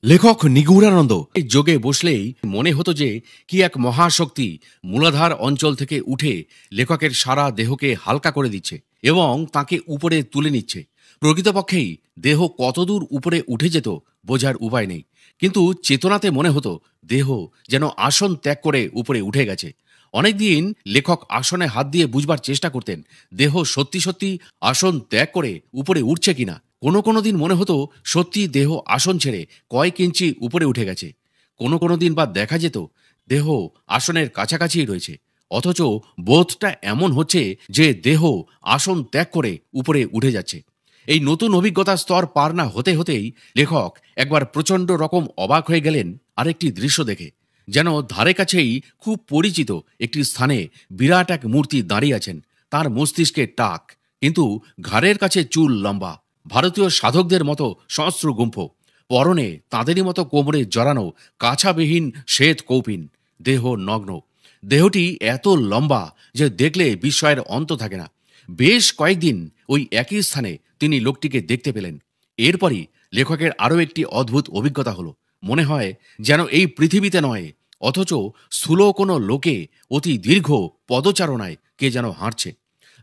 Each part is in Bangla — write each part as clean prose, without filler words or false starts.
লেখক নিগুড়ানন্দ এই যোগে বসলেই মনে হতো যে কি এক মহাশক্তি মূলাধার অঞ্চল থেকে উঠে লেখকের সারা দেহকে হালকা করে দিচ্ছে এবং তাকে উপরে তুলে নিচ্ছে। প্রকৃতপক্ষেই দেহ কতদূর উপরে উঠে যেত বোঝার উপায় নেই, কিন্তু চেতনাতে মনে হতো দেহ যেন আসন ত্যাগ করে উপরে উঠে গেছে। অনেকদিন লেখক আসনে হাত দিয়ে বুঝবার চেষ্টা করতেন দেহ সত্যি সত্যি আসন ত্যাগ করে উপরে উঠছে কিনা। কোনো কোনো দিন মনে হতো সত্যি দেহ আসন ছেড়ে কয়েক ইঞ্চি উপরে উঠে গেছে। কোনো কোনো দিন বা দেখা যেত দেহ আসনের কাছাকাছি রয়েছে, অথচ বোধটা এমন হচ্ছে যে দেহ আসন ত্যাগ করে উপরে উঠে যাচ্ছে। এই নতুন অভিজ্ঞতার স্তর পার না হতে হতেই লেখক একবার প্রচণ্ড রকম অবাক হয়ে গেলেন আরেকটি দৃশ্য দেখে। যেন ধারে কাছেই খুব পরিচিত একটি স্থানে বিরাট এক মূর্তি দাঁড়িয়ে আছেন। তার মস্তিষ্কে টাক, কিন্তু ঘাড়ের কাছে চুল লম্বা, ভারতীয় সাধকদের মতো সহস্র গুম্ফ, পরনে তাঁদেরই মতো কোমরে জড়ানো কাছাবিহীন শ্বেত কৌপিন, দেহ নগ্ন। দেহটি এত লম্বা যে দেখলে বিস্ময়ের অন্ত থাকে না। বেশ কয়েকদিন ওই একই স্থানে তিনি লোকটিকে দেখতে পেলেন। এরপরই লেখকের আরও একটি অদ্ভুত অভিজ্ঞতা হলো। মনে হয় যেন এই পৃথিবীতে নয়, অথচ স্থূল কোনো লোকে অতি দীর্ঘ পদচারণায় কে যেন হাঁটছে।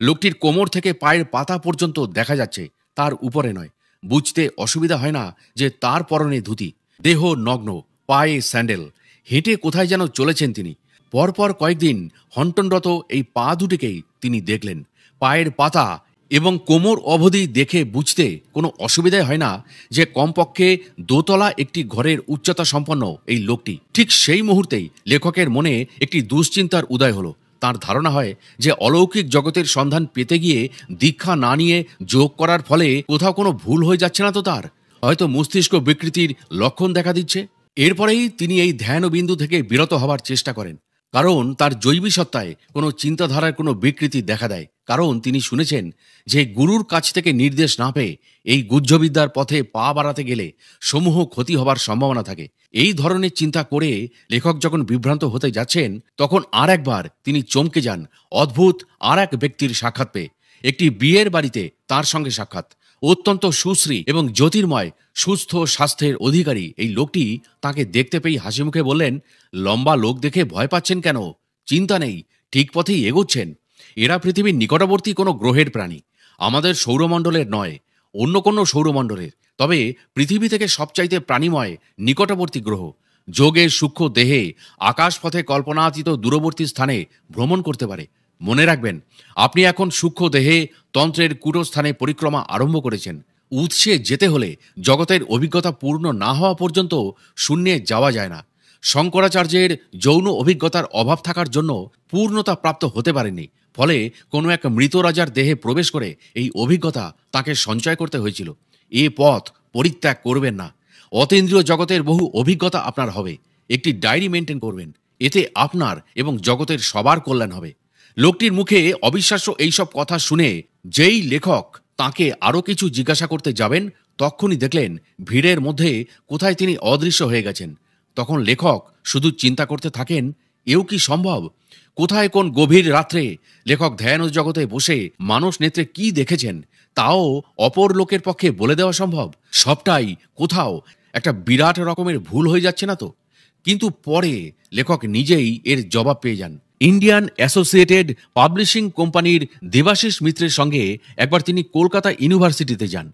লোকটির কোমর থেকে পায়ের পাতা পর্যন্ত দেখা যাচ্ছে, তার উপরে নয়। বুঝতে অসুবিধা হয় না যে তার পরনে ধুতি, দেহ নগ্ন, পায়ে স্যান্ডেল, হেঁটে কোথায় যেন চলেছেন তিনি। পরপর কয়েকদিন হন্টনরত এই পা দুটিকেই তিনি দেখলেন। পায়ের পাতা এবং কোমর অবধি দেখে বুঝতে কোনো অসুবিধাই হয় না যে কমপক্ষে দোতলা একটি ঘরের উচ্চতা সম্পন্ন এই লোকটি। ঠিক সেই মুহূর্তেই লেখকের মনে একটি দুশ্চিন্তার উদয় হলো। তার ধারণা হয় যে অলৌকিক জগতের সন্ধান পেতে গিয়ে দীক্ষা না নিয়ে যোগ করার ফলে কোথাও কোনো ভুল হয়ে যাচ্ছে না তো তার? হয়তো মস্তিষ্ক বিকৃতির লক্ষণ দেখা দিচ্ছে। এরপরেই তিনি এই ধ্যান বিন্দু থেকে বিরত হবার চেষ্টা করেন, কারণ তার জৈবী সত্তায় কোনো চিন্তাধারার কোনো বিকৃতি দেখা দেয়। কারণ তিনি শুনেছেন যে গুরুর কাছ থেকে নির্দেশ না পেয়ে এই গুহ্যবিদ্যার পথে পা বাড়াতে গেলে সমূহ ক্ষতি হবার সম্ভাবনা থাকে। এই ধরনের চিন্তা করে লেখক যখন বিভ্রান্ত হতে যাচ্ছেন, তখন আর একবার তিনি চমকে যান অদ্ভুত আর এক ব্যক্তির সাক্ষাৎ পেয়ে। একটি বিয়ের বাড়িতে তার সঙ্গে সাক্ষাৎ। অত্যন্ত সুশ্রী এবং জ্যোতির্ময় সুস্থ স্বাস্থ্যের অধিকারী এই লোকটি তাকে দেখতে পেয়ে হাসি মুখে বললেন, লম্বা লোক দেখে ভয় পাচ্ছেন কেন? চিন্তা নেই, ঠিক পথেই এগোচ্ছেন। এরা পৃথিবীর নিকটবর্তী কোনো গ্রহের প্রাণী, আমাদের সৌরমণ্ডলের নয়, অন্য কোনো সৌরমণ্ডলের। তবে পৃথিবী থেকে সবচাইতে প্রাণীময় নিকটবর্তী গ্রহ। যোগের সূক্ষ্ম দেহে আকাশপথে কল্পনাতীত দূরবর্তী স্থানে ভ্রমণ করতে পারে। মনে রাখবেন, আপনি এখন সূক্ষ্ম দেহে তন্ত্রের কুটস্থানে পরিক্রমা আরম্ভ করেছেন। উৎসে যেতে হলে জগতের অভিজ্ঞতা পূর্ণ না হওয়া পর্যন্ত শূন্যে যাওয়া যায় না। শঙ্করাচার্যের যৌন অভিজ্ঞতার অভাব থাকার জন্য পূর্ণতা প্রাপ্ত হতে পারেননি। ফলে কোনো এক মৃত রাজার দেহে প্রবেশ করে এই অভিজ্ঞতা তাকে সঞ্চয় করতে হয়েছিল। এ পথ পরিত্যাগ করবেন না। অতীন্দ্রিয় জগতের বহু অভিজ্ঞতা আপনার হবে। একটি ডায়েরি মেনটেন করবেন, এতে আপনার এবং জগতের সবার কল্যাণ হবে। লোকটির মুখে অবিশ্বাস্য এইসব কথা শুনে যেই লেখক তাকে আরও কিছু জিজ্ঞাসা করতে যাবেন, তখনই দেখলেন ভিড়ের মধ্যে কোথায় তিনি অদৃশ্য হয়ে গেছেন। তখন লেখক শুধু চিন্তা করতে থাকেন, এও কি সম্ভব? কোথায় কোন গভীর রাত্রে লেখক ধ্যান ও জগতে বসে মানুষ নেত্রে কি দেখেছেন, তাও অপর লোকের পক্ষে বলে দেওয়া সম্ভব? সবটাই কোথাও একটা বিরাট রকমের ভুল হয়ে যাচ্ছে না তো? কিন্তু পরে লেখক নিজেই এর জবাব পেয়ে যান। ইন্ডিয়ান অ্যাসোসিয়েটেড পাবলিশিং কোম্পানির দেবাশিস মিত্রের সঙ্গে একবার তিনি কলকাতা ইউনিভার্সিটিতে যান।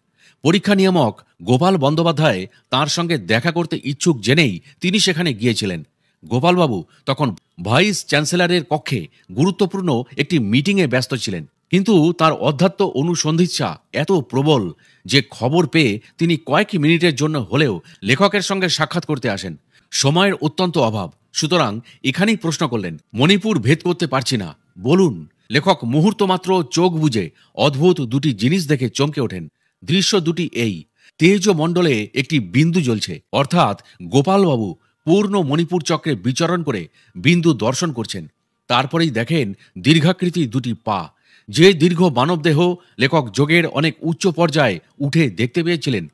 পরীক্ষা নিয়ামক গোপাল বন্দ্যোপাধ্যায় তাঁর সঙ্গে দেখা করতে ইচ্ছুক জেনেই তিনি সেখানে গিয়েছিলেন। গোপালবাবু তখন ভাইস চ্যান্সেলরের কক্ষে গুরুত্বপূর্ণ একটি মিটিংয়ে ব্যস্ত ছিলেন, কিন্তু তার অধ্যাত্ম অনুসন্ধিৎসা এত প্রবল যে খবর পেয়ে তিনি কয়েক মিনিটের জন্য হলেও লেখকের সঙ্গে সাক্ষাৎ করতে আসেন। সময়ের অত্যন্ত অভাব, সুতরাং এখানেই প্রশ্ন করলেন, মণিপুর ভেদ করতে পারছি না, বলুন। লেখক মুহূর্ত মাত্র চোখ বুজে অদ্ভুত দুটি জিনিস দেখে চমকে ওঠেন। দৃশ্য দুটি এই, তেজমণ্ডলে একটি বিন্দু জ্বলছে, অর্থাৎ গোপালবাবু পূর্ণ মণিপুর চক্রে বিচরণ করে বিন্দু দর্শন করছেন। তারপরেই দেখেন দীর্ঘাকৃতি দুটি পা। যে দীর্ঘ মানবদেহ লেখক যোগের অনেক উচ্চ পর্যায়ে উঠে দেখতে পেয়েছিলেন,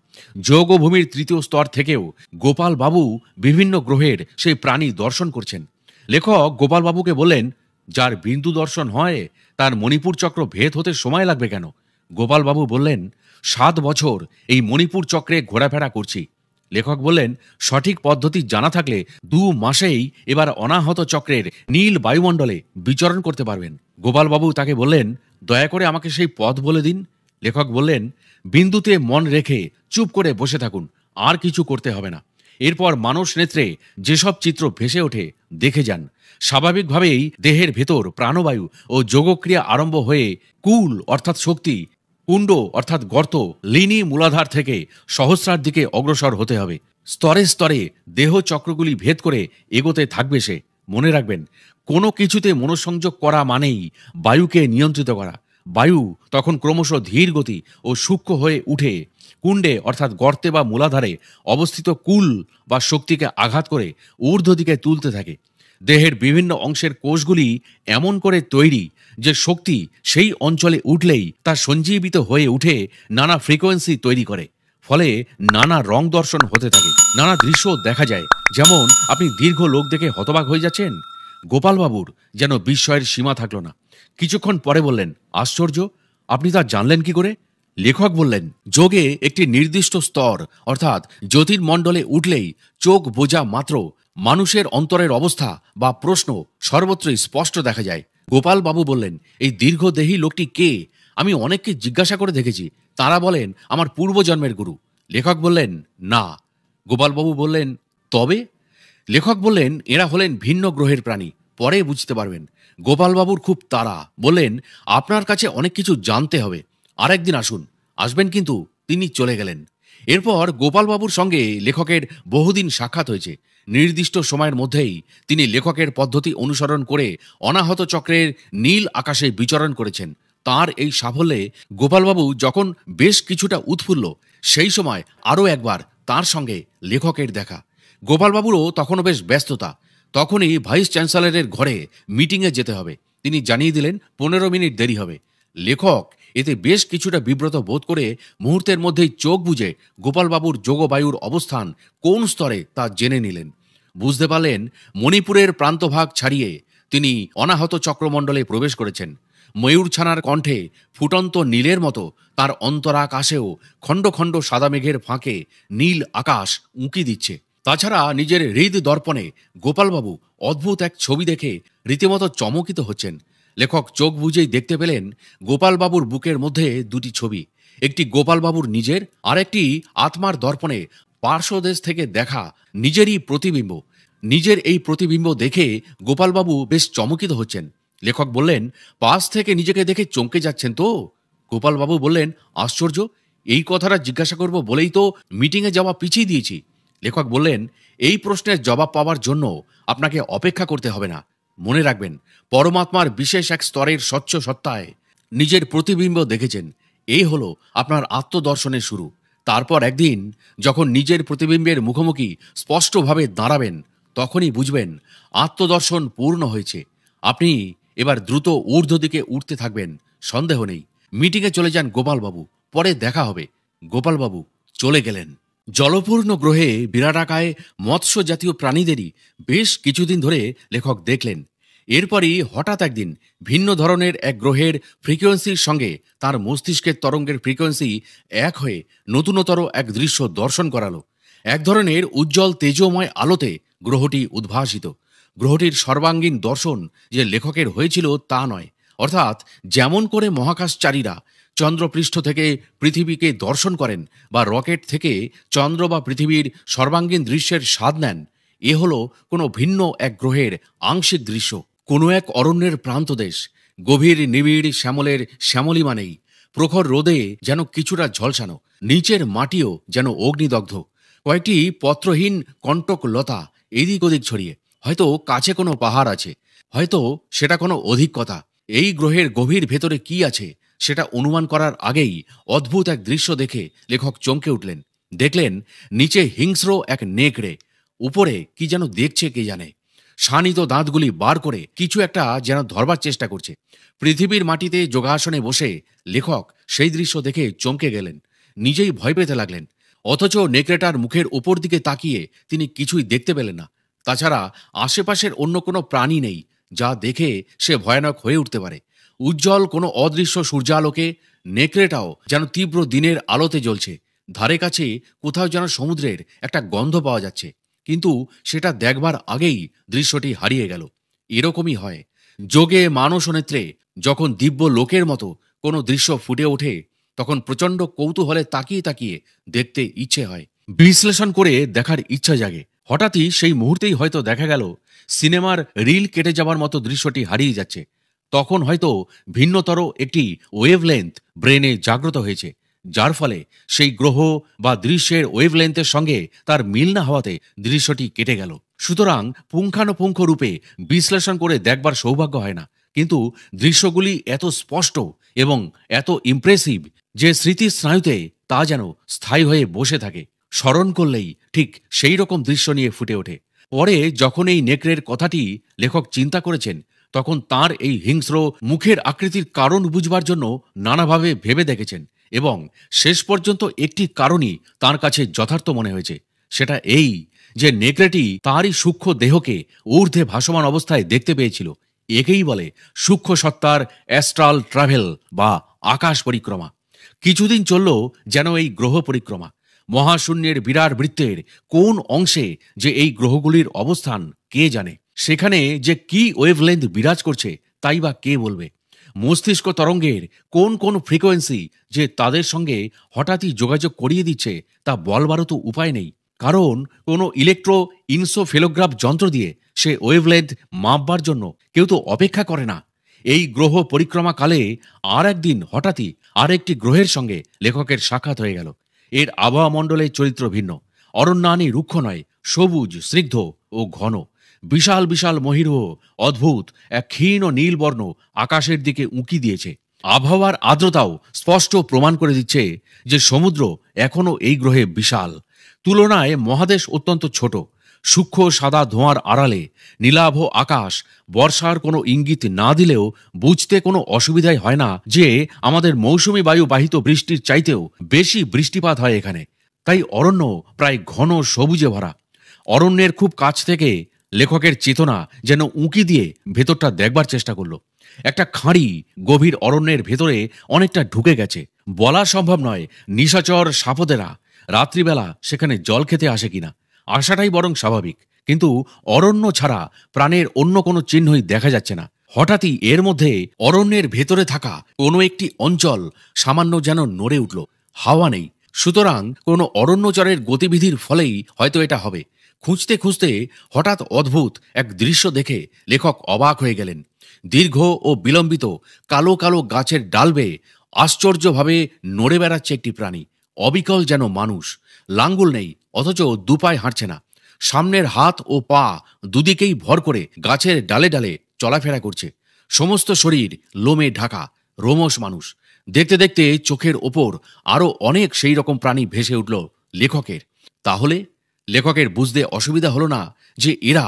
যোগভূমির তৃতীয় স্তর থেকেও গোপালবাবু বিভিন্ন গ্রহের সেই প্রাণী দর্শন করছেন। লেখক গোপালবাবুকে বললেন, যার বিন্দু দর্শন হয় তার মণিপুর চক্র ভেদ হতে সময় লাগবে কেন? গোপালবাবু বললেন, 7 বছর এই মণিপুর চক্রে ঘোরাফেরা করছি, লেখক বললেন, সঠিক পদ্ধতি জানা থাকলে 2 মাসেই এবার অনাহত চক্রের নীল বায়ুমণ্ডলে বিচরণ করতে পারবেন। গোপালবাবু তাকে বললেন, দয়া করে আমাকে সেই পথ বলে দিন। লেখক বললেন, বিন্দুতে মন রেখে চুপ করে বসে থাকুন, আর কিছু করতে হবে না। এরপর মানস নেত্রে যেসব চিত্র ভেসে ওঠে দেখে যান। স্বাভাবিকভাবেই দেহের ভেতর প্রাণবায়ু ও যোগক্রিয়া আরম্ভ হয়ে কুল অর্থাৎ শক্তি, কুণ্ড অর্থাৎ গর্ত, লিনি মূলাধার থেকে সহস্রার দিকে অগ্রসর হতে হবে। স্তরে স্তরে দেহ চক্রগুলি ভেদ করে এগোতে থাকবে সে। মনে রাখবেন, কোনো কিছুতে মনোসংযোগ করা মানেই বায়ুকে নিয়ন্ত্রিত করা। বায়ু তখন ক্রমশ ধীর গতি ও সূক্ষ্ম হয়ে উঠে কুণ্ডে অর্থাৎ গর্তে বা মূলাধারে অবস্থিত কুল বা শক্তিকে আঘাত করে ঊর্ধ্ব দিকে তুলতে থাকে। দেহের বিভিন্ন অংশের কোষগুলি এমন করে তৈরি যে শক্তি সেই অঞ্চলে উঠলেই তা সঞ্জীবিত হয়ে উঠে নানা ফ্রিকোয়েন্সি তৈরি করে। ফলে নানা রং দর্শন হতে থাকে, নানা দৃশ্য দেখা যায়। যেমন আপনি দীর্ঘ লোক দেখে হতবাক হয়ে যাচ্ছেন। গোপালবাবুর যেন বিস্ময়ের সীমা থাকলো না। কিছুক্ষণ পরে বললেন, আশ্চর্য, আপনি তা জানলেন কি করে? লেখক বললেন, যোগে একটি নির্দিষ্ট স্তর অর্থাৎ জ্যোতির্মণ্ডলে উঠলেই চোখ বোঝা মাত্র মানুষের অন্তরের অবস্থা বা প্রশ্ন সর্বত্রই স্পষ্ট দেখা যায়। গোপালবাবু বললেন, এই দীর্ঘদেহী লোকটি কে? আমি অনেককে জিজ্ঞাসা করে দেখেছি, তারা বলেন আমার পূর্বজন্মের গুরু। লেখক বললেন, না। গোপালবাবু বললেন, তবে? লেখক বললেন, এরা হলেন ভিন্ন গ্রহের প্রাণী, পরে বুঝতে পারবেন। গোপালবাবুর খুব তাড়া, বললেন, আপনার কাছে অনেক কিছু জানতে হবে, আরেকদিন আসুন। আসবেন কিন্তু। তিনি চলে গেলেন। এরপর গোপালবাবুর সঙ্গে লেখকের বহুদিন সাক্ষাৎ হয়েছে। নির্দিষ্ট সময়ের মধ্যেই তিনি লেখকের পদ্ধতি অনুসরণ করে অনাহত চক্রের নীল আকাশে বিচরণ করেছেন। তার এই সাফল্যে গোপালবাবু যখন বেশ কিছুটা উৎফুল্ল, সেই সময় আরও একবার তার সঙ্গে লেখকের দেখা। গোপালবাবুরও তখনও বেশ ব্যস্ততা। তখনই ভাইস চ্যান্সেলরের ঘরে মিটিংয়ে যেতে হবে। তিনি জানিয়ে দিলেন 15 মিনিট দেরি হবে। লেখক এতে বেশ কিছুটা বিব্রত বোধ করে মুহূর্তের মধ্যেই চোখ বুজে গোপালবাবুর যোগবায়ুর অবস্থান কোন স্তরে তা জেনে নিলেন। বুঝতে পারলেন মণিপুরের প্রান্তভাগ ছাড়িয়ে তিনি অনাহত চক্রমণ্ডলে প্রবেশ করেছেন। ময়ূরছানার কণ্ঠে ফুটন্ত নীলের মতো তার অন্তরাকাশেও খণ্ড খণ্ড সাদা মেঘের ফাঁকে নীল আকাশ উঁকি দিচ্ছে। তাছাড়া নিজের হৃদ দর্পণে গোপালবাবু অদ্ভুত এক ছবি দেখে রীতিমতো চমকিত হচ্ছেন। লেখক চোখ বুজেই দেখতে পেলেন গোপালবাবুর বুকের মধ্যে দুটি ছবি, একটি গোপালবাবুর নিজের, আর একটি আত্মার দর্পণে পার্শ্বদেশ থেকে দেখা নিজেরই প্রতিবিম্ব। নিজের এই প্রতিবিম্ব দেখে গোপালবাবু বেশ চমকিত হচ্ছেন। লেখক বললেন, পাশ থেকে নিজেকে দেখে চমকে যাচ্ছেন তো? গোপালবাবু বললেন, আশ্চর্য, এই কথাটা জিজ্ঞাসা করব বলেই তো মিটিংয়ে যাওয়া পিছিয়ে দিয়েছি। লেখক বললেন, এই প্রশ্নের জবাব পাওয়ার জন্য আপনাকে অপেক্ষা করতে হবে না। মনে রাখবেন, পরমাত্মার বিশেষ এক স্তরের স্বচ্ছ সত্তায় নিজের প্রতিবিম্ব দেখেছেন। এই হলো আপনার আত্মদর্শনের শুরু। তারপর একদিন যখন নিজের প্রতিবিম্বের মুখোমুখি স্পষ্টভাবে দাঁড়াবেন, তখনই বুঝবেন আত্মদর্শন পূর্ণ হয়েছে। আপনি এবার দ্রুত ঊর্ধ্ব দিকে উঠতে থাকবেন, সন্দেহ নেই। মিটিংয়ে চলে যান গোপালবাবু, পরে দেখা হবে। গোপালবাবু চলে গেলেন। জলপূর্ণ গ্রহে বিরাটাকায় মৎস্য জাতীয় প্রাণীদেরই বেশ কিছুদিন ধরে লেখক দেখলেন। এরপরই হঠাৎ একদিন ভিন্ন ধরনের এক গ্রহের ফ্রিকোয়েন্সির সঙ্গে তার মস্তিষ্কের তরঙ্গের ফ্রিকোয়েন্সি এক হয়ে নতুনতর এক দৃশ্য দর্শন করালো। এক ধরনের উজ্জ্বল তেজময় আলোতে গ্রহটি উদ্ভাসিত। গ্রহটির সর্বাঙ্গীন দর্শন যে লেখকের হয়েছিল তা নয়। অর্থাৎ যেমন করে মহাকাশচারীরা চন্দ্রপৃষ্ঠ থেকে পৃথিবীকে দর্শন করেন বা রকেট থেকে চন্দ্র বা পৃথিবীর সর্বাঙ্গীন দৃশ্যের স্বাদ নেন, এ হলো কোনো ভিন্ন এক গ্রহের আংশিক দৃশ্য। কোনো এক অরণ্যের প্রান্তদেশ, গভীর নিবিড় শ্যামলের শ্যামলিমা নেই, প্রখর রোদে যেন কিছুটা ঝলসানো, নিচের মাটিও যেন অগ্নিদগ্ধ, কয়েকটি পত্রহীন কণ্টক লতা এদিক ওদিক ছড়িয়ে। হয়তো কাছে কোনো পাহাড় আছে, হয়তো সেটা কোনো অধিকতা। এই গ্রহের গভীর ভেতরে কি আছে সেটা অনুমান করার আগেই অদ্ভুত এক দৃশ্য দেখে লেখক চমকে উঠলেন। দেখলেন নিচে হিংস্র এক নেকড়ে, উপরে কি যেন দেখছে কে জানে। শানিত দাঁতগুলি বার করে কিছু একটা যেন ধরবার চেষ্টা করছে। পৃথিবীর মাটিতে যোগাসনে বসে লেখক সেই দৃশ্য দেখে চমকে গেলেন, নিজেই ভয় পেতে লাগলেন। অথচ নেকড়েটার মুখের উপর দিকে তাকিয়ে তিনি কিছুই দেখতে পেলেন না। তাছাড়া আশেপাশের অন্য কোনো প্রাণী নেই যা দেখে সে ভয়ানক হয়ে উঠতে পারে। উজ্জ্বল কোনো অদৃশ্য সূর্যালোকে নেকড়েটাও যেন তীব্র দিনের আলোতে জ্বলছে। ধারে কাছে কোথাও যেন সমুদ্রের একটা গন্ধ পাওয়া যাচ্ছে, কিন্তু সেটা দেখবার আগেই দৃশ্যটি হারিয়ে গেল। এরকমই হয় যোগে মানস নেত্রে যখন দিব্য লোকের মতো কোনো দৃশ্য ফুটে ওঠে, তখন প্রচণ্ড কৌতূহলে তাকিয়ে তাকিয়ে দেখতে ইচ্ছে হয়, বিশ্লেষণ করে দেখার ইচ্ছা জাগে। হঠাৎই সেই মুহূর্তেই হয়তো দেখা গেল সিনেমার রিল কেটে যাবার মতো দৃশ্যটি হারিয়ে যাচ্ছে। তখন হয়তো ভিন্নতর একটি ওয়েভলেন্থ ব্রেনে জাগ্রত হয়েছে, যার ফলে সেই গ্রহ বা দৃশ্যের ওয়েভলেন্থের সঙ্গে তার মিল না হওয়াতে দৃশ্যটি কেটে গেল। সুতরাং পুঙ্খানুপুঙ্খ রূপে বিশ্লেষণ করে দেখবার সৌভাগ্য হয় না, কিন্তু দৃশ্যগুলি এত স্পষ্ট এবং এত ইমপ্রেসিভ যে স্মৃতি স্নায়ুতে তা যেন স্থায়ী হয়ে বসে থাকে। স্মরণ করলেই ঠিক সেই রকম দৃশ্য নিয়ে ফুটে ওঠে। পরে যখন এই নেকড়ের কথাটি লেখক চিন্তা করেছেন, তখন তার এই হিংস্র মুখের আকৃতির কারণ বুঝবার জন্য নানাভাবে ভেবে দেখেছেন, এবং শেষ পর্যন্ত একটি কারণই তার কাছে যথার্থ মনে হয়েছে। সেটা এই যে নেকড়েটি তারই সূক্ষ্ম দেহকে ঊর্ধ্বে ভাসমান অবস্থায় দেখতে পেয়েছিল। একেই বলে সূক্ষ্ম সত্তার অ্যাস্ট্রাল ট্রাভেল বা আকাশ পরিক্রমা। কিছুদিন চলল যেন এই গ্রহ পরিক্রমা। মহাশূন্যের বিরাট বৃত্তের কোন অংশে যে এই গ্রহগুলির অবস্থান কে জানে, সেখানে যে কি ওয়েভলেন্থ বিরাজ করছে তাই বা কে বলবে। মস্তিষ্ক তরঙ্গের কোন কোন ফ্রিকোয়েন্সি যে তাদের সঙ্গে হঠাৎই যোগাযোগ করিয়ে দিচ্ছে তা বলবারও তো উপায় নেই, কারণ কোনো ইলেকট্রো ইনসোফেলোগ্রাফ যন্ত্র দিয়ে সে ওয়েভলেন্থ মাপবার জন্য কেউ তো অপেক্ষা করে না। এই গ্রহ পরিক্রমাকালে আর একদিন হঠাৎই আর একটি গ্রহের সঙ্গে লেখকের সাক্ষাৎ হয়ে গেল। এর আবহাওয়া মণ্ডলের চরিত্র ভিন্ন, অরণ্যানি রুক্ষ নয়, সবুজ স্নিগ্ধ ও ঘন, বিশাল বিশাল মহিরহ অদ্ভুত এক ক্ষীণ নীলবর্ণ আকাশের দিকে উঁকি দিয়েছে। আবহাওয়ার আর্দ্রতাও স্পষ্ট প্রমাণ করে দিচ্ছে যে সমুদ্র এখনও এই গ্রহে বিশাল। তুলনায় মহাদেশ অত্যন্ত ছোট। সূক্ষ্ম সাদা ধোঁয়ার আড়ালে নীলাভ আকাশ বর্ষার কোনো ইঙ্গিত না দিলেও বুঝতে কোনো অসুবিধাই হয় না যে আমাদের মৌসুমী বায়ু বাহিত বৃষ্টির চাইতেও বেশি বৃষ্টিপাত হয় এখানে। তাই অরণ্য প্রায় ঘন সবুজে ভরা। অরণ্যের খুব কাছ থেকে লেখকের চেতনা যেন উঁকি দিয়ে ভেতরটা দেখবার চেষ্টা করলো। একটা খাঁড়ি গভীর অরণ্যের ভেতরে অনেকটা ঢুকে গেছে। বলা সম্ভব নয় নিশাচর সাপদেরা রাত্রিবেলা সেখানে জল খেতে আসে কিনা, আসাটাই বরং স্বাভাবিক, কিন্তু অরণ্য ছাড়া প্রাণের অন্য কোনো চিহ্নই দেখা যাচ্ছে না। হঠাৎই এর মধ্যে অরণ্যের ভেতরে থাকা কোনো একটি অঞ্চল সামান্য যেন নড়ে উঠল। হাওয়া নেই, সুতরাং কোনো অরণ্যচরের গতিবিধির ফলেই হয়তো এটা হবে। খুঁজতে খুঁজতে হঠাৎ অদ্ভুত এক দৃশ্য দেখে লেখক অবাক হয়ে গেলেন। দীর্ঘ ও বিলম্বিত কালো কালো গাছের ডাল বেয়ে আশ্চর্যভাবে নড়ে বেড়াচ্ছে একটি প্রাণী, অবিকল যেন মানুষ। লাঙ্গুল নেই, অথচ দুপায়ে হাঁটছে না। সামনের হাত ও পা দুদিকেই ভর করে গাছের ডালে ডালে চলাফেরা করছে। সমস্ত শরীর লোমে ঢাকা, রোমশ মানুষ। দেখতে দেখতে চোখের ওপর আরও অনেক সেই রকম প্রাণী ভেসে উঠল লেখকের। তাহলে লেখকের বুঝতে অসুবিধা হলো না যে এরা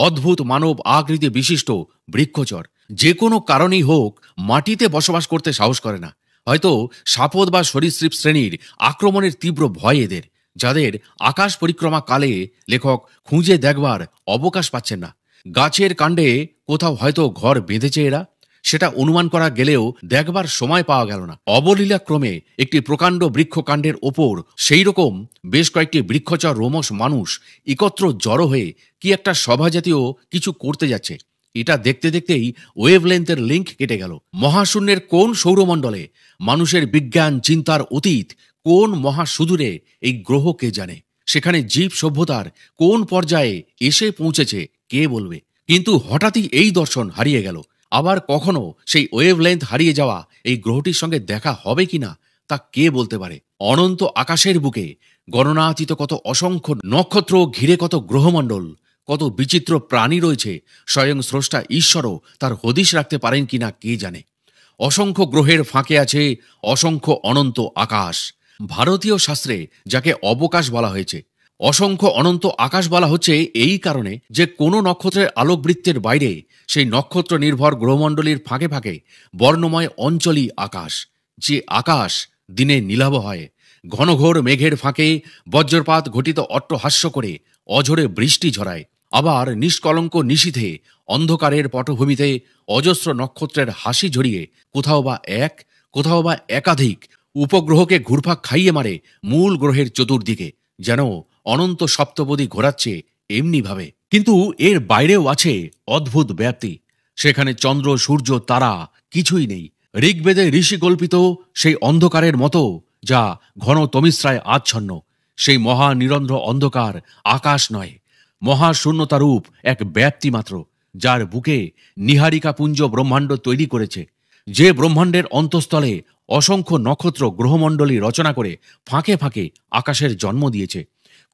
অদ্ভুত মানব আকৃতি বিশিষ্ট বৃক্ষচর। যে কোনো কারণেই হোক মাটিতে বসবাস করতে সাহস করে না। হয়তো সাপদ বা সরীসৃপ শ্রেণীর আক্রমণের তীব্র ভয় এদের, যাদের আকাশ পরিক্রমা কালে লেখক খুঁজে দেখবার অবকাশ পাচ্ছেন না। গাছের কাণ্ডে কোথাও হয়তো ঘর বেঁধেছে এরা, সেটা অনুমান করা গেলেও দেখবার সময় পাওয়া গেল না। অবলীলাক্রমে একটি প্রকাণ্ড বৃক্ষকাণ্ডের ওপর সেই রকম বেশ কয়েকটি বৃক্ষচর রোমশ মানুষ একত্র জড়ো হয়ে কি একটা সভাজাতীয় কিছু করতে যাচ্ছে। এটা দেখতে দেখতেই ওয়েভলেন্থের লিঙ্ক কেটে গেল। মহাশূন্যের কোন সৌরমণ্ডলে মানুষের বিজ্ঞান চিন্তার অতীত কোন মহাসুদূরে এই গ্রহ কে জানে। সেখানে জীব সভ্যতার কোন পর্যায়ে এসে পৌঁছেছে কে বলবে। কিন্তু হঠাৎই এই দর্শন হারিয়ে গেল। আবার কখনো সেই ওয়েভলেন্থ হারিয়ে যাওয়া এই গ্রহটির সঙ্গে দেখা হবে কিনা তা কে বলতে পারে। অনন্ত আকাশের বুকে গণনাতীত কত অসংখ্য নক্ষত্র ঘিরে কত গ্রহমণ্ডল, কত বিচিত্র প্রাণী রয়েছে, স্বয়ং স্রষ্টা ঈশ্বরও তার হদিশ রাখতে পারেন কিনা কে জানে। অসংখ্য গ্রহের ফাঁকে আছে অসংখ্য অনন্ত আকাশ। ভারতীয় শাস্ত্রে যাকে অবকাশ বলা হয়েছে। অসংখ্য অনন্ত আকাশ বলা হচ্ছে এই কারণে যে কোনো নক্ষত্রের আলোকবৃত্তের বাইরে সেই নক্ষত্র নির্ভর গ্রহমণ্ডলীর ফাঁকে ফাঁকে বর্ণময় অঞ্চলই আকাশ। যে আকাশ দিনে নীলাভ হয়, ঘনঘোর মেঘের ফাঁকে বজ্রপাত ঘটিত অট্টহাস্য করে অঝরে বৃষ্টি ঝরায়। আবার নিষ্কলঙ্ক নিশীথে অন্ধকারের পটভূমিতে অজস্র নক্ষত্রের হাসি ঝরিয়ে কোথাও বা এক, কোথাও বা একাধিক উপগ্রহকে ঘুরপাক খাইয়ে মারে মূল গ্রহের চতুর্দিকে, যেন অনন্ত সপ্তপদী ঘোরাচ্ছে এমনিভাবে। কিন্তু এর বাইরেও আছে অদ্ভুত ব্যাপ্তি। সেখানে চন্দ্র, সূর্য, তারা কিছুই নেই। ঋগ্বেদে ঋষিকল্পিত সেই অন্ধকারের মতো, যা ঘন তমিশ্রায় আচ্ছন্ন। সেই মহা নিরন্ধ্র অন্ধকার আকাশ নয়, মহাশূন্যতারূপ এক ব্যাপ্তি মাত্র, যার বুকে নীহারিকাপুঞ্জ ব্রহ্মাণ্ড তৈরি করেছে। যে ব্রহ্মাণ্ডের অন্তঃস্থলে অসংখ্য নক্ষত্র গ্রহমণ্ডলী রচনা করে ফাঁকে ফাঁকে আকাশের জন্ম দিয়েছে।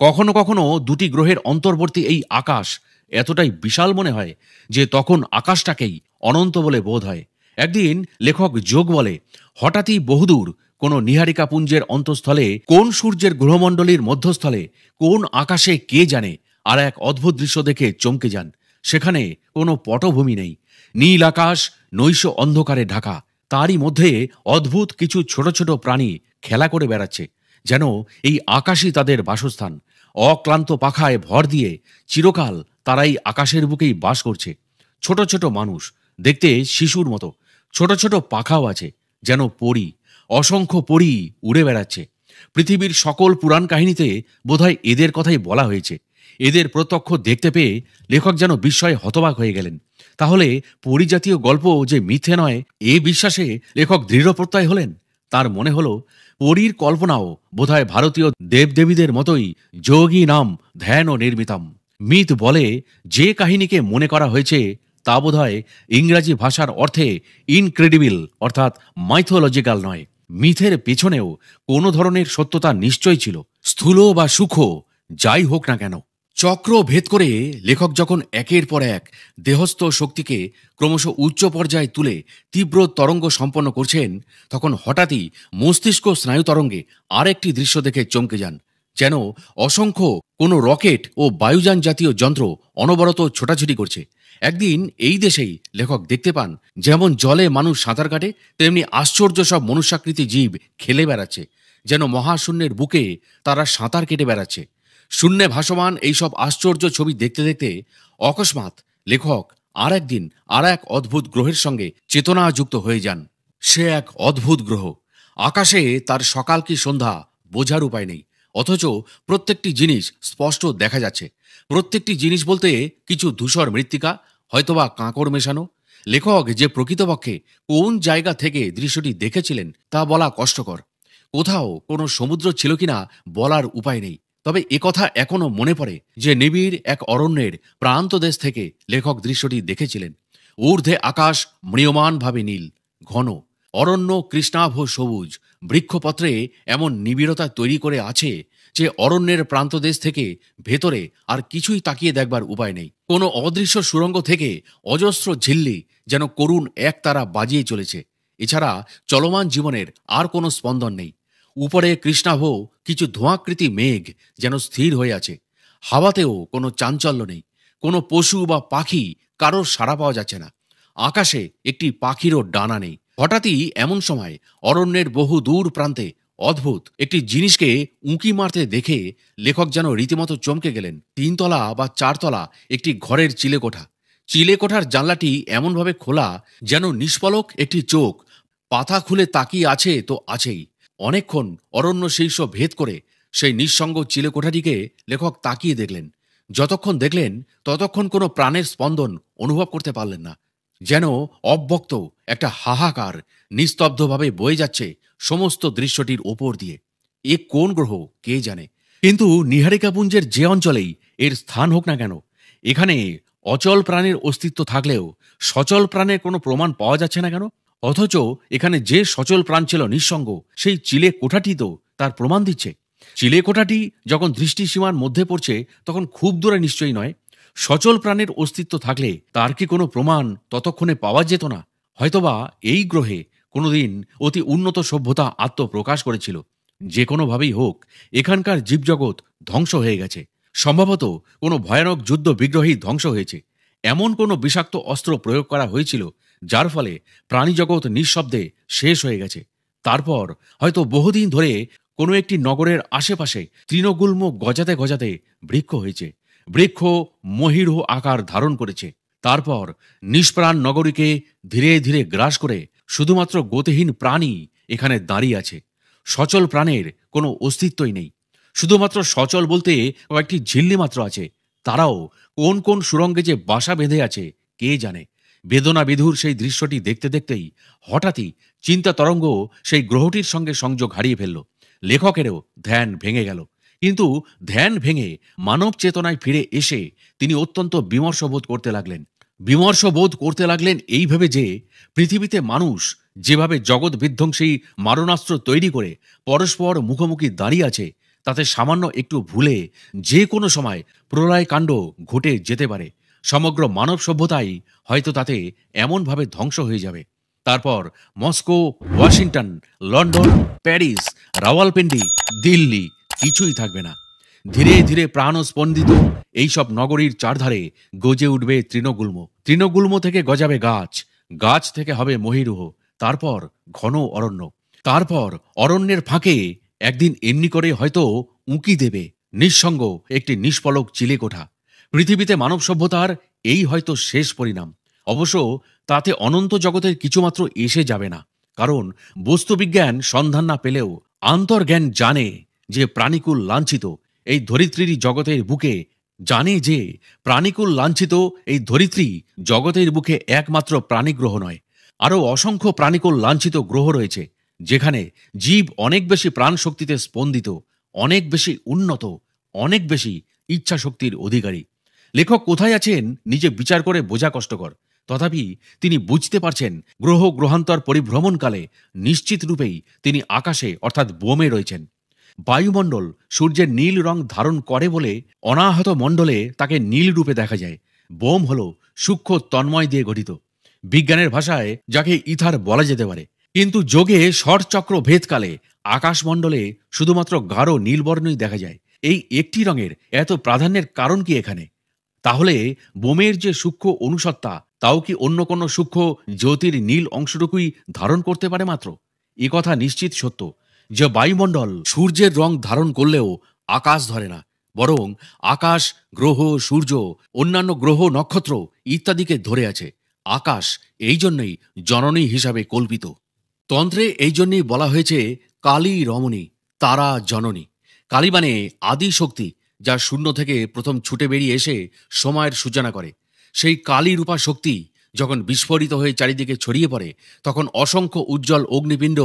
কখনো কখনো দুটি গ্রহের অন্তর্বর্তী এই আকাশ এতটাই বিশাল মনে হয় যে তখন আকাশটাকেই অনন্ত বলে বোধ হয়। একদিন লেখক যোগ বলে, হঠাৎই বহুদূর কোন নীহারিকাপুঞ্জের অন্তঃস্থলে, কোন সূর্যের গ্রহমণ্ডলীর মধ্যস্থলে, কোন আকাশে কে জানে, আর এক অদ্ভুত দৃশ্য দেখে চমকে যান। সেখানে কোনো পটভূমি নেই, নীল আকাশ নৈশ অন্ধকারে ঢাকা। তারই মধ্যে অদ্ভুত কিছু ছোট ছোট প্রাণী খেলা করে বেড়াচ্ছে, যেন এই আকাশই তাদের বাসস্থান। অক্লান্ত পাখায় ভর দিয়ে চিরকাল তারাই আকাশের বুকেই বাস করছে। ছোট ছোট মানুষ, দেখতে শিশুর মতো। ছোট ছোট পাখাও আছে, যেন পরী। অসংখ্য পরী উড়ে বেড়াচ্ছে। পৃথিবীর সকল পুরাণ কাহিনীতে বোধহয় এদের কথাই বলা হয়েছে। এদের প্রত্যক্ষ দেখতে পেয়ে লেখক যেন বিস্ময়ে হতবাক হয়ে গেলেন। তাহলে পরিজাতীয় গল্প যে মিথ্যে নয়, এ বিশ্বাসে লেখক দৃঢ়প্রত্যয় হলেন। তার মনে হলো পরীর কল্পনাও বোধহয় ভারতীয় দেবদেবীদের মতোই যোগী নাম ধ্যান ও নির্মিতাম। মিথ বলে যে কাহিনীকে মনে করা হয়েছে তা বোধহয় ইংরাজি ভাষার অর্থে ইনক্রেডিবল অর্থাৎ মাইথোলজিক্যাল নয়। মিথের পেছনেও কোনো ধরনের সত্যতা নিশ্চয় ছিল, স্থূল বা সূক্ষ্ম যাই হোক না কেন। চক্র ভেদ করে লেখক যখন একের পর এক দেহস্থ শক্তিকে ক্রমশ উচ্চ পর্যায়ে তুলে তীব্র তরঙ্গ সম্পন্ন করছেন, তখন হঠাৎই মস্তিষ্ক স্নায়ু তরঙ্গে আর একটি দৃশ্য দেখে চমকে যান। যেন অসংখ্য কোনো রকেট ও বায়ুযান জাতীয় যন্ত্র অনবরত ছোটাছুটি করছে। একদিন এই দেশেই লেখক দেখতে পান, যেমন জলে মানুষ সাঁতার কাটে, তেমনি আশ্চর্য সব মনুষ্যাকৃতি জীব খেলে বেড়াচ্ছে, যেন মহাশূন্যের বুকে তারা সাঁতার কেটে বেড়াচ্ছে। শূন্যে ভাসমান এইসব আশ্চর্য ছবি দেখতে দেখতে অকস্মাৎ লেখক আর একদিন আর এক অদ্ভুত গ্রহের সঙ্গে চেতনাযুক্ত হয়ে যান। সে এক অদ্ভুত গ্রহ। আকাশে তার সকাল কি সন্ধ্যা বোঝার উপায় নেই, অথচ প্রত্যেকটি জিনিস স্পষ্ট দেখা যাচ্ছে। প্রত্যেকটি জিনিস বলতে কিছু ধূসর মৃত্তিকা, হয়তোবা কাঁকড় মেশানো। লেখক যে প্রকৃতপক্ষে কোন জায়গা থেকে দৃশ্যটি দেখেছিলেন তা বলা কষ্টকর। কোথাও কোনো সমুদ্র ছিল কিনা বলার উপায় নেই। তবে একথা এখনো মনে পড়ে যে নিবিড় এক অরণ্যের প্রান্ত দেশ থেকে লেখক দৃশ্যটি দেখেছিলেন। ঊর্ধ্বে আকাশ ম্রিয়মানভাবে নীল, ঘন অরণ্য কৃষ্ণাভ সবুজ, বৃক্ষপত্রে এমন নিবিড়তা তৈরি করে আছে যে অরণ্যের প্রান্তদেশ থেকে ভেতরে আর কিছুই তাকিয়ে দেখবার উপায় নেই। কোনো অদৃশ্য সুড়ঙ্গ থেকে অজস্র ঝিল্লি যেন করুণ এক তারা বাজিয়ে চলেছে। এছাড়া চলমান জীবনের আর কোনো স্পন্দন নেই। উপরে কৃষ্ণাভ কিছু ধোঁয়াকৃতি মেঘ যেন স্থির হয়ে আছে। হাওয়াতেও কোনো চাঞ্চল্য নেই, কোনো পশু বা পাখি কারোর সাড়া পাওয়া যাচ্ছে না। আকাশে একটি পাখিরও ডানা নেই। হঠাৎই এমন সময় অরণ্যের বহু দূর প্রান্তে অদ্ভুত একটি জিনিসকে উঁকি মারতে দেখে লেখক যেন রীতিমতো চমকে গেলেন। 3 তলা বা 4 তলা একটি ঘরের চিলেকোঠা। চিলেকোঠার জানলাটি এমনভাবে খোলা যেন নিষ্পলক একটি চোখ পাতা খুলে তাকিয়ে আছে তো আছেই। অনেকক্ষণ অরণ্য শীর্ষ ভেদ করে সেই নিঃসঙ্গ চিলেকোঠাটিকে লেখক তাকিয়ে দেখলেন। যতক্ষণ দেখলেন ততক্ষণ কোনো প্রাণের স্পন্দন অনুভব করতে পারলেন না। যেন অব্যক্ত একটা হাহাকার নিস্তব্ধভাবে বয়ে যাচ্ছে সমস্ত দৃশ্যটির ওপর দিয়ে। এ কোন গ্রহ কে জানে। কিন্তু নীহারিকাপুঞ্জের যে অঞ্চলেই এর স্থান হোক না কেন, এখানে অচল প্রাণের অস্তিত্ব থাকলেও সচল প্রাণের কোনো প্রমাণ পাওয়া যাচ্ছে না কেন? অথচ এখানে যে সচল প্রাণ ছিল নিঃসঙ্গ, সেই চিলে কোঠাটি তো তার প্রমাণ দিচ্ছে। চিলে কোঠাটি যখন দৃষ্টিসীমার মধ্যে পড়ছে তখন খুব দূরে নিশ্চয়ই নয়। সচল প্রাণের অস্তিত্ব থাকলে তার কি কোনো প্রমাণ ততক্ষণে পাওয়া যেত না? হয়তোবা এই গ্রহে কোনোদিন অতি উন্নত সভ্যতা আত্মপ্রকাশ করেছিল। যে কোনোভাবেই হোক এখানকার জীবজগৎ ধ্বংস হয়ে গেছে। সম্ভবত কোনো ভয়ানক যুদ্ধ বিগ্রহই ধ্বংস হয়েছে। এমন কোনো বিষাক্ত অস্ত্র প্রয়োগ করা হয়েছিল যার ফলে প্রাণীজগৎ নিঃশব্দে শেষ হয়ে গেছে। তারপর হয়তো বহুদিন ধরে কোনো একটি নগরের আশেপাশে তৃণগুল্ম গজাতে গজাতে বৃক্ষ হয়েছে। বৃক্ষ মহিরূহ আকার ধারণ করেছে। তারপর নিষ্প্রাণ নগরীকে ধীরে ধীরে গ্রাস করে শুধুমাত্র গতিহীন প্রাণী এখানে দাঁড়িয়ে আছে। সচল প্রাণের কোনো অস্তিত্বই নেই। শুধুমাত্র সচল বলতে কয়েকটি ঝিল্লি মাত্র আছে। তারাও কোন কোন সুরঙ্গে যে বাসা বেঁধে আছে কে জানে। বেদনা বিধুর সেই দৃশ্যটি দেখতে দেখতেই হঠাৎই চিন্তা তরঙ্গ সেই গ্রহটির সঙ্গে সংযোগ হারিয়ে ফেলল। লেখকেরও ধ্যান ভেঙে গেল। কিন্তু ধ্যান ভেঙে মানব চেতনায় ফিরে এসে তিনি অত্যন্ত বিমর্ষ বোধ করতে লাগলেন। বিমর্ষ বোধ করতে লাগলেন এই ভেবে যে পৃথিবীতে মানুষ যেভাবে জগৎ বিধ্বংসী মারণাস্ত্র তৈরি করে পরস্পর মুখোমুখি দাঁড়িয়ে আছে, তাতে সামান্য একটু ভুলে যে কোনো সময় প্রলয়কাণ্ড ঘটে যেতে পারে। সমগ্র মানব সভ্যতাই হয়তো তাতে এমনভাবে ধ্বংস হয়ে যাবে। তারপর Moscow, Washington, London, Paris, Rawalpindi, Delhi কিছুই থাকবে না। ধীরে ধীরে প্রাণস্পন্দিত এইসব নগরীর চারধারে গজে উঠবে তৃণগুল্ম। তৃণগুল্ম থেকে গজাবে গাছ, গাছ থেকে হবে মহীরুহ, তারপর ঘন অরণ্য। তারপর অরণ্যের ফাঁকে একদিন এমনি করে হয়তো উঁকি দেবে নিঃসঙ্গ একটি নিষ্পলক চিলেকোঠা। পৃথিবীতে মানব সভ্যতার এই হয়তো শেষ পরিণাম। অবশ্য তাতে অনন্ত জগতের কিছুমাত্র এসে যাবে না, কারণ বস্তুবিজ্ঞান সন্ধান না পেলেও আন্তর্জ্ঞান জানে যে প্রাণীকুল লাঞ্ছিত এই ধরিত্রীর জগতের বুকে, জানে যে প্রাণীকুল লাঞ্ছিত এই ধরিত্রী জগতের বুকে একমাত্র প্রাণীগ্রহ নয়, আরও অসংখ্য প্রাণীকুল লাঞ্ছিত গ্রহ রয়েছে, যেখানে জীব অনেক বেশি প্রাণ শক্তিতে স্পন্দিত, অনেক বেশি উন্নত, অনেক বেশি ইচ্ছা শক্তির অধিকারী। লেখক কোথায় আছেন নিজে বিচার করে বোঝা কষ্টকর। তথাপি তিনি বুঝতে পারছেন গ্রহ গ্রহান্তর পরিভ্রমণকালে নিশ্চিত রূপেই তিনি আকাশে অর্থাৎ বোমে রয়েছেন। বায়ুমণ্ডল সূর্যের নীল রং ধারণ করে বলে অনাহত মণ্ডলে তাকে নীল রূপে দেখা যায়। বোম হল সূক্ষ্ম তন্ময় দিয়ে গঠিত, বিজ্ঞানের ভাষায় যাকে ইথার বলা যেতে পারে। কিন্তু যোগে ষটচক্র ভেদকালে আকাশমণ্ডলে শুধুমাত্র গাঢ় নীলবর্ণই দেখা যায়। এই একটি রঙের এত প্রাধান্যের কারণ কি এখানে? তাহলে বোমের যে সূক্ষ্ম অনুসত্তা, তাও কি অন্য কোনো সূক্ষ্ম জ্যোতির নীল অংশটুকুই ধারণ করতে পারে মাত্র? এ কথা নিশ্চিত সত্য যে বায়ুমণ্ডল সূর্যের রং ধারণ করলেও আকাশ ধরে না, বরং আকাশ গ্রহ, সূর্য, অন্যান্য গ্রহ, নক্ষত্র ইত্যাদিকে ধরে আছে। আকাশ এই জন্যই জননী হিসাবে কল্পিত। তন্ত্রে এই জন্যই বলা হয়েছে কালী রমণী, তারা জননী। কালী মানে আদি শক্তি, যা শূন্য থেকে প্রথম ছুটে বেরিয়ে এসে সময়ের সূচনা করে। সেই কালী রূপা শক্তি যখন বিস্ফোরিত হয়ে চারিদিকে ছড়িয়ে পড়ে, তখন অসংখ্য উজ্জ্বল অগ্নিপিণ্ড,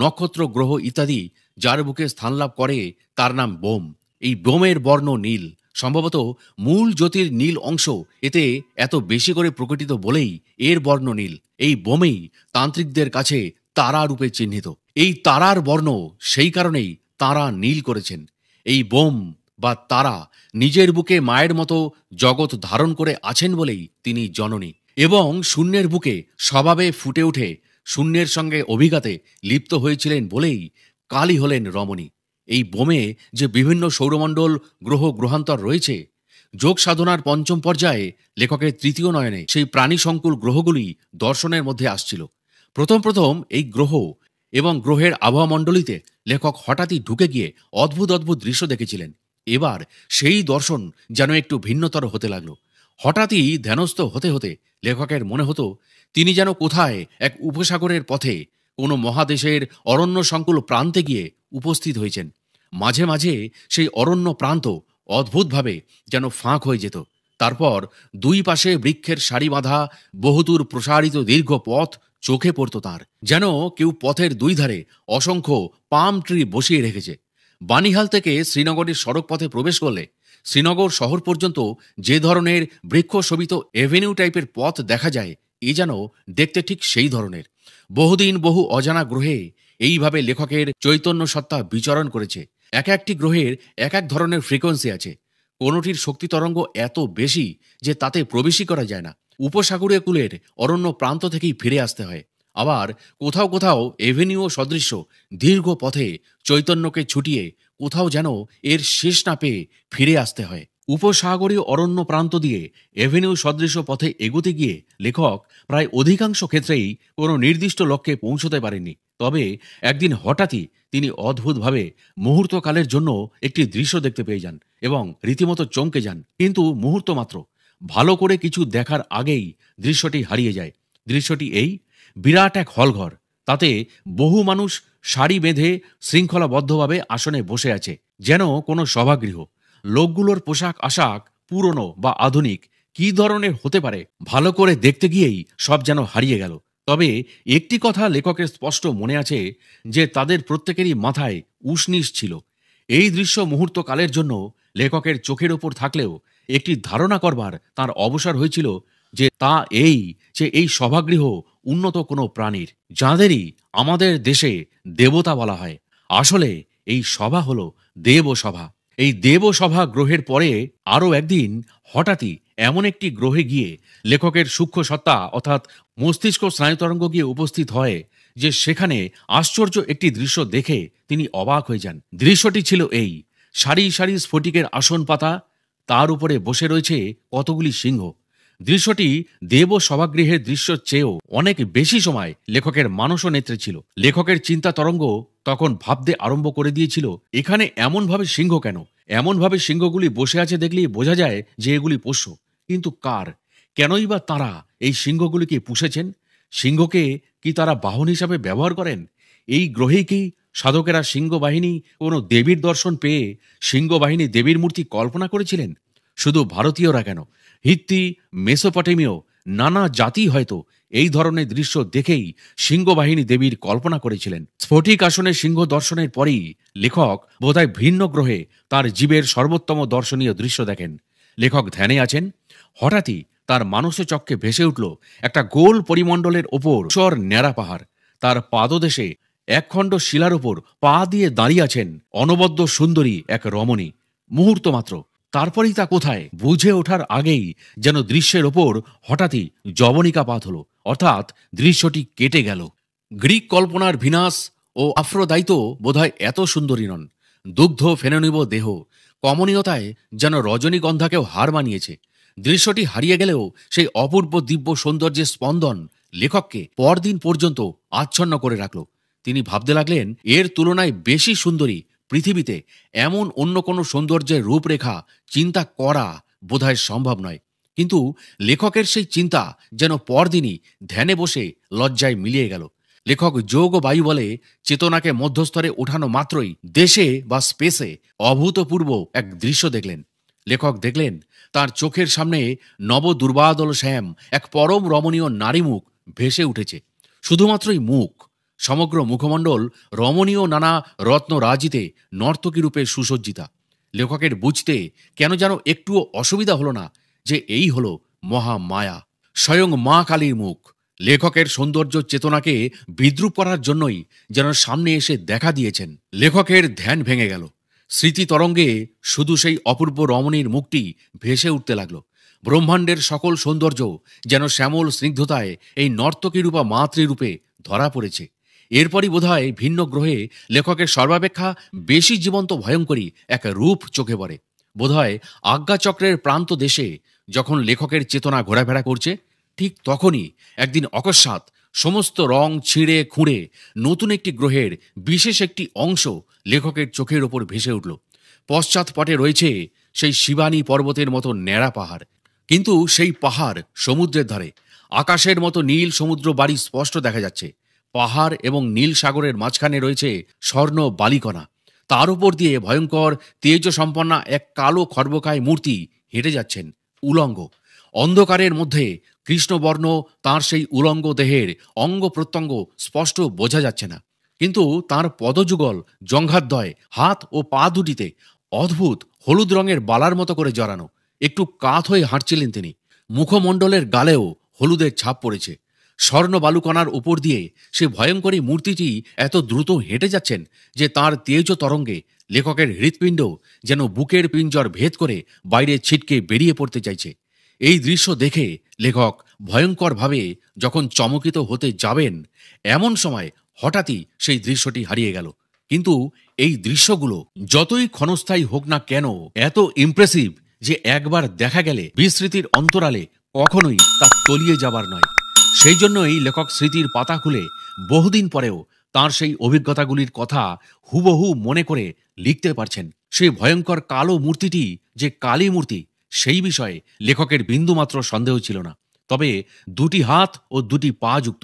নক্ষত্র, গ্রহ ইত্যাদি যার বুকে স্থানলাভ করে তার নাম বোম। এই বোমের বর্ণ নীল, সম্ভবত মূল জ্যোতির নীল অংশ এতে এত বেশি করে প্রকটিত বলেই এর বর্ণ নীল। এই বোমেই তান্ত্রিকদের কাছে তারা রূপে চিহ্নিত। এই তারার বর্ণ সেই কারণেই তারা নীল করেছেন। এই বোম বা তারা নিজের বুকে মায়ের মতো জগৎ ধারণ করে আছেন বলেই তিনি জননী, এবং শূন্যের বুকে স্বভাবে ফুটে উঠে শূন্যের সঙ্গে অভিঘাতে লিপ্ত হয়েছিলেন বলেই কালী হলেন রমণী। এই বোমে যে বিভিন্ন সৌরমণ্ডল, গ্রহ গ্রহান্তর রয়েছে, যোগ সাধনার পঞ্চম পর্যায়ে লেখকের তৃতীয় নয়নে সেই প্রাণী সংকুল গ্রহগুলি দর্শনের মধ্যে আসছিল। প্রথম প্রথম এই গ্রহ এবং গ্রহের আবহাওয়ামণ্ডলীতে লেখক হঠাৎই ঢুকে গিয়ে অদ্ভুত অদ্ভুত দৃশ্য দেখেছিলেন। এবার সেই দর্শন যেন একটু ভিন্নতর হতে লাগলো। হঠাৎই ধ্যানস্থ হতে হতে লেখকের মনে হতো তিনি যেন কোথায় এক উপসাগরের পথে কোনো মহাদেশের অরণ্য সংকুল প্রান্তে গিয়ে উপস্থিত হয়েছেন। মাঝে মাঝে সেই অরণ্য প্রান্ত অদ্ভুতভাবে যেন ফাঁক হয়ে যেত। তারপর দুই পাশে বৃক্ষের সারি বাঁধা বহুদূর প্রসারিত দীর্ঘ পথ চোখে পড়ত তার, যেন কেউ পথের দুই ধারে অসংখ্য পাম ট্রি বসিয়ে রেখেছে। বানিহাল থেকে শ্রীনগরের সড়ক পথে প্রবেশ করলে শ্রীনগর শহর পর্যন্ত যে ধরনের বৃক্ষ শোভিত এভিনিউ টাইপের পথ দেখা যায়, এ যেন দেখতে ঠিক সেই ধরনের। বহুদিন বহু অজানা গ্রহে এইভাবে লেখকের চৈতন্য সত্তা বিচরণ করেছে। এক একটি গ্রহের এক এক ধরনের ফ্রিকোয়েন্সি আছে। কোনোটির শক্তি তরঙ্গ এত বেশি যে তাতে প্রবেশই করা যায় না। উপসাগরীয় কূলের অরণ্য প্রান্ত থেকেই ফিরে আসতে হয়। আবার কোথাও কোথাও এভিনিউ সদৃশ্য দীর্ঘ পথে চৈতন্যকে ছুটিয়ে কোথাও যেন এর শেষ না পেয়ে ফিরে আসতে হয়। উপসাগরীয় অরণ্য প্রান্ত দিয়ে এভিনিউ সদৃশ্য পথে এগোতে গিয়ে লেখক প্রায় অধিকাংশ ক্ষেত্রেই কোনো নির্দিষ্ট লক্ষ্যে পৌঁছতে পারেননি। তবে একদিন হঠাৎই তিনি অদ্ভুতভাবে মুহূর্তকালের জন্য একটি দৃশ্য দেখতে পেয়ে যান এবং রীতিমতো চমকে যান। কিন্তু মুহূর্ত মাত্র, ভালো করে কিছু দেখার আগেই দৃশ্যটি হারিয়ে যায়। দৃশ্যটি এই: বিরাট এক হলঘর, তাতে বহু মানুষ সারি বেঁধে শৃঙ্খলাবদ্ধভাবে আসনে বসে আছে, যেন কোনো সভাগৃহ। লোকগুলোর পোশাক আশাক পুরনো বা আধুনিক কী ধরনের হতে পারে, ভালো করে দেখতে গিয়েই সব যেন হারিয়ে গেল। তবে একটি কথা লেখকের স্পষ্ট মনে আছে, যে তাদের প্রত্যেকেরই মাথায় উষ্ণিস ছিল। এই দৃশ্য মুহূর্তকালের জন্য লেখকের চোখের ওপর থাকলেও একটি ধারণা করবার তার অবসর হয়েছিল, যে তা এই যে এই সভাগৃহ উন্নত কোনো প্রাণীর, যাঁদেরই আমাদের দেশে দেবতা বলা হয়। আসলে এই সভা হলো দেবসভা। এই দেবসভা গ্রহের পরে আরও একদিন হঠাৎই এমন একটি গ্রহে গিয়ে লেখকের সূক্ষ্ম সত্তা অর্থাৎ মস্তিষ্ক স্নায়ুতরঙ্গ গিয়ে উপস্থিত হয়, যে সেখানে আশ্চর্য একটি দৃশ্য দেখে তিনি অবাক হয়ে যান। দৃশ্যটি ছিল এই: সারি সারি স্ফটিকের আসন পাতা, তার উপরে বসে রয়েছে কতগুলি সিংহ। দৃশ্যটি দেব সভাগৃহের দৃশ্যের চেয়েও অনেক বেশি সময় লেখকের মানস নেত্রে ছিল। লেখকের চিন্তা তরঙ্গ তখন ভাবতে আরম্ভ করে দিয়েছিল, এখানে এমনভাবে সিংহ কেন? এমনভাবে সিংহগুলি বসে আছে দেখলেই বোঝা যায় যে এগুলি পোষ্য। কিন্তু কার? কেনই বা তারা এই সিংহগুলিকে পুষেছেন? সিংহকে কি তারা বাহন হিসাবে ব্যবহার করেন? এই গ্রহেই কি সাধকেরা সিংহবাহিনী কোনো দেবীর দর্শন পেয়ে সিংহবাহিনী দেবীর মূর্তি কল্পনা করেছিলেন? শুধু ভারতীয়রা কেন, হিত্তি, মেসোপটেমীয় নানা জাতি হয়তো এই ধরনের দৃশ্য দেখেই সিংহবাহিনী দেবীর কল্পনা করেছিলেন। স্ফটিক আসনে সিংহ দর্শনের পরেই লেখক বোধহয় ভিন্ন গ্রহে তার জীবের সর্বোত্তম দর্শনীয় দৃশ্য দেখেন। লেখক ধ্যানে আছেন, হঠাৎই তার মানস চক্ষে ভেসে উঠল একটা গোল পরিমণ্ডলের ওপর চর ন্যাড়া পাহাড়। তার পাদদেশে একখণ্ড শিলার ওপর পা দিয়ে দাঁড়িয়ে আছেন অনবদ্য সুন্দরী এক রমণী। মুহূর্ত মাত্র, তারপরেই তা কোথায় বুঝে ওঠার আগেই যেন দৃশ্যের ওপর হঠাৎই জবনিকাপাত হলো, অর্থাৎ দৃশ্যটি কেটে গেল। গ্রিক কল্পনার ভিনাস ও আফ্রোদাইতো বোধহয় এত সুন্দরী নন। দুগ্ধ ফেননিব দেহ, কমনীয়তায় যেন রজনীগন্ধাকেও হার মানিয়েছে। দৃশ্যটি হারিয়ে গেলেও সেই অপূর্ব দিব্য সৌন্দর্যের স্পন্দন লেখককে পরদিন পর্যন্ত আচ্ছন্ন করে রাখল। তিনি ভাবতে লাগলেন, এর তুলনায় বেশি সুন্দরী পৃথিবীতে এমন অন্য কোনো সৌন্দর্যের রূপরেখা চিন্তা করা বোধহয় সম্ভব নয়। কিন্তু লেখকের সেই চিন্তা যেন পরদিনই ধ্যানে বসে লজ্জায় মিলিয়ে গেল। লেখক যোগ ও বায়ু বলে চেতনাকে মধ্যস্তরে ওঠানো মাত্রই দেশে বা স্পেসে অভূতপূর্ব এক দৃশ্য দেখলেন। লেখক দেখলেন তার চোখের সামনে নব দুর্বাদল শ্যাম এক পরম রমণীয় নারীমুখ ভেসে উঠেছে। শুধুমাত্রই মুখ, সমগ্র মুখমণ্ডল রমণীয় নানা রত্নরাজিতে নর্তকী রূপে সুসজ্জিতা। লেখকের বুঝতে কেন যেন একটুও অসুবিধা হলো না যে এই হলো মহামায়া, স্বয়ং মা কালীর মুখ। লেখকের সৌন্দর্য চেতনাকে বিদ্রুপ করার জন্যই যেন সামনে এসে দেখা দিয়েছেন। লেখকের ধ্যান ভেঙে গেল। স্মৃতি তরঙ্গে শুধু সেই অপূর্ব রমণীর মুখটি ভেসে উঠতে লাগলো। ব্রহ্মাণ্ডের সকল সৌন্দর্য যেন শ্যামল স্নিগ্ধতায় এই নর্তকীরূপা মাতৃরূপে ধরা পড়েছে। এরপরই বোধহয় ভিন্ন গ্রহে লেখকের সর্বাপেক্ষা বেশি জীবন্ত ভয়ঙ্করী এক রূপ চোখে পড়ে। বোধহয় আজ্ঞাচক্রের প্রান্ত দেশে যখন লেখকের চেতনা ঘোরাফেরা করছে, ঠিক তখনই একদিন অকস্মাৎ সমস্ত রং ছিঁড়ে খুঁড়ে নতুন একটি গ্রহের বিশেষ একটি অংশ লেখকের চোখের ওপর ভেসে উঠল। পশ্চাৎপটে রয়েছে সেই শিবানী পর্বতের মতো ন্যাড়া পাহাড়, কিন্তু সেই পাহাড় সমুদ্রের ধারে। আকাশের মতো নীল সমুদ্র বাড়ি স্পষ্ট দেখা যাচ্ছে। পাহাড় এবং নীল সাগরের মাঝখানে রয়েছে স্বর্ণ বালিকণা। তার উপর দিয়ে ভয়ঙ্কর তেজ সম্পন্না এক কালো খর্বকায় মূর্তি হেঁটে যাচ্ছেন উলঙ্গ। অন্ধকারের মধ্যে কৃষ্ণবর্ণ তাঁর সেই উলঙ্গ দেহের অঙ্গ প্রত্যঙ্গ স্পষ্ট বোঝা যাচ্ছে না, কিন্তু তাঁর পদযুগল, জঙ্ঘাদ্বয়, হাত ও পা দুটিতে অদ্ভুত হলুদ রঙের বালার মতো করে জড়ানো। একটু কাত হয়ে হাঁটছিলেন তিনি। মুখমণ্ডলের গালেও হলুদের ছাপ পড়েছে। স্বর্ণ বালুকণার উপর দিয়ে সে ভয়ঙ্করী মূর্তিটি এত দ্রুত হেঁটে যাচ্ছেন যে তাঁর তেজ তরঙ্গে লেখকের হৃৎপিণ্ড যেন বুকের পিঞ্জর ভেদ করে বাইরে ছিটকে বেরিয়ে পড়তে চাইছে। এই দৃশ্য দেখে লেখক ভয়ঙ্করভাবে যখন চমকিত হতে যাবেন, এমন সময় হঠাৎই সেই দৃশ্যটি হারিয়ে গেল। কিন্তু এই দৃশ্যগুলো যতই ক্ষণস্থায়ী হোক না কেন, এত ইমপ্রেসিভ যে একবার দেখা গেলে বিস্মৃতির অন্তরালে কখনোই তা তলিয়ে যাবার নয়। সেই জন্যই লেখক স্মৃতির পাতা খুলে বহুদিন পরেও তার সেই অভিজ্ঞতাগুলির কথা হুবহু মনে করে লিখতে পারছেন। সেই ভয়ঙ্কর কালো মূর্তিটি যে কালী মূর্তি, সেই বিষয়ে লেখকের বিন্দুমাত্র সন্দেহ ছিল না। তবে দুটি হাত ও দুটি পা যুক্ত।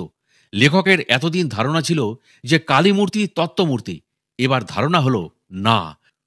লেখকের এতদিন ধারণা ছিল যে কালী মূর্তি তত্ত্বমূর্তি। এবার ধারণা হলো না,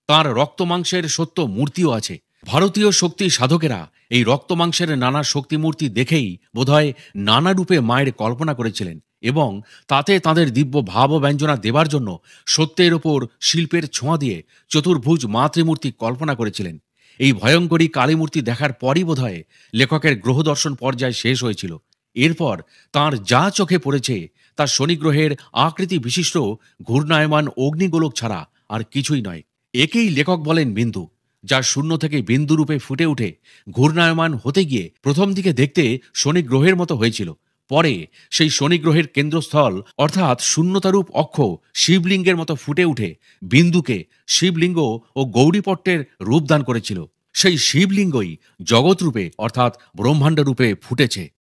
তাঁর রক্তমাংসের সত্য মূর্তিও আছে। ভারতীয় শক্তি সাধকেরা এই রক্তমাংসের নানা শক্তিমূর্তি দেখেই বোধহয় নানা রূপে মায়ের কল্পনা করেছিলেন এবং তাতে তাঁদের দিব্য ভাব ও ব্যঞ্জনা দেবার জন্য সত্যের ওপর শিল্পের ছোঁয়া দিয়ে চতুর্ভুজ মাতৃমূর্তি কল্পনা করেছিলেন। এই ভয়ঙ্করী কালীমূর্তি দেখার পরই বোধহয় লেখকের গ্রহদর্শন পর্যায় শেষ হয়েছিল। এরপর তাঁর যা চোখে পড়েছে তা শনিগ্রহের আকৃতি বিশিষ্ট ঘূর্ণায়মান অগ্নিগোলক ছাড়া আর কিছুই নয়। একেই লেখক বলেন বিন্দু, যা শূন্য থেকে বিন্দু রূপে ফুটে উঠে ঘূর্ণায়মান হতে গিয়ে প্রথম দিকে দেখতে শনি গ্রহের মতো হয়েছিল। পরে সেই শনি গ্রহের কেন্দ্রস্থল অর্থাৎ শূন্যতারূপ অক্ষ শিবলিঙ্গের মতো ফুটে উঠে বিন্দুকে শিবলিঙ্গ ও গৌরীপট্টের রূপদান করেছিল। সেই শিবলিঙ্গই জগৎ রূপে অর্থাৎ ব্রহ্মাণ্ড রূপে ফুটেছে।